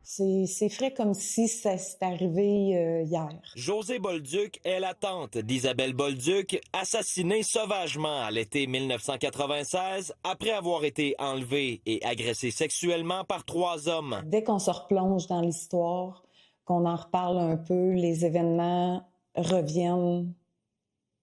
C'est frais comme si ça s'est arrivé hier. Josée Bolduc est la tante d'Isabelle Bolduc, assassinée sauvagement à l'été 1996 après avoir été enlevée et agressée sexuellement par 3 hommes. Dès qu'on se replonge dans l'histoire, qu'on en reparle un peu, les événements reviennent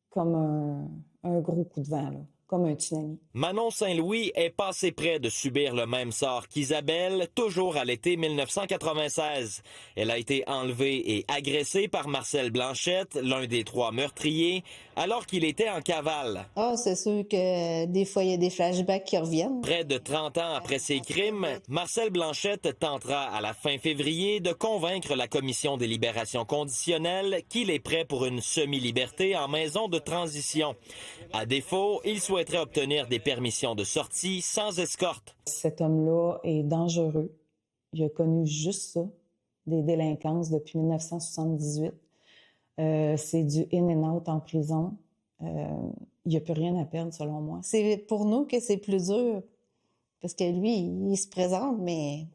comme un gros coup de vent, là, comme un tsunami. Manon Saint-Louis est passée près de subir le même sort qu'Isabelle, toujours à l'été 1996. Elle a été enlevée et agressée par Marcel Blanchette, l'un des 3 meurtriers, alors qu'il était en cavale. Ah, c'est sûr que des fois, il y a des flashbacks qui reviennent. Près de 30 ans après ces crimes, Marcel Blanchette tentera à la fin février de convaincre la Commission des libérations conditionnelles qu'il est prêt pour une semi-liberté en maison de transition. À défaut, il souhaiterait obtenir des permissions de sortie sans escorte. Cet homme-là est dangereux. Il a connu juste ça, des délinquances depuis 1978. C'est du in and out en prison. Il n'y a plus rien à perdre, selon moi. C'est pour nous que c'est plus dur, parce que lui, il se présente, mais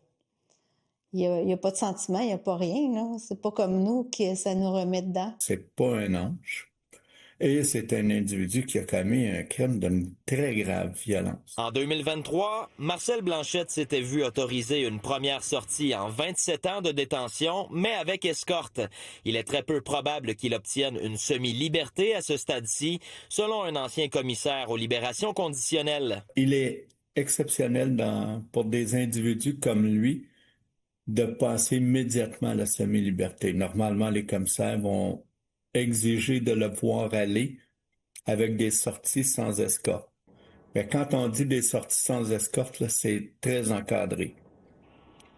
il n'y a pas de sentiment, il n'y a pas rien, là. C'est pas comme nous que ça nous remet dedans. C'est pas un ange. Et c'est un individu qui a commis un crime d'une très grave violence. En 2023, Marcel Blanchette s'était vu autoriser une première sortie en 27 ans de détention, mais avec escorte. Il est très peu probable qu'il obtienne une semi-liberté à ce stade-ci, selon un ancien commissaire aux libérations conditionnelles. Il est exceptionnel pour des individus comme lui de passer immédiatement à la semi-liberté. Normalement, les commissaires vont exiger de le voir aller avec des sorties sans escorte. Mais quand on dit des sorties sans escorte, là, c'est très encadré.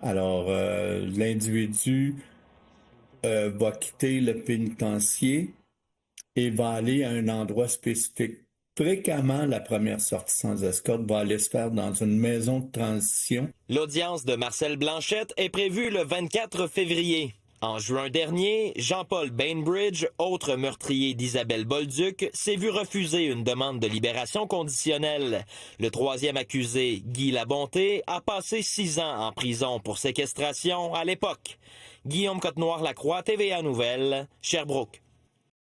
Alors, l'individu va quitter le pénitencier et va aller à un endroit spécifique. Fréquemment, la première sortie sans escorte va aller se faire dans une maison de transition. L'audience de Marcel Blanchette est prévue le 24 février. En juin dernier, Jean-Paul Bainbridge, autre meurtrier d'Isabelle Bolduc, s'est vu refuser une demande de libération conditionnelle. Le 3e accusé, Guy Labonté, a passé 6 ans en prison pour séquestration à l'époque. Guillaume Cotenoir-Lacroix, TVA Nouvelles, Sherbrooke.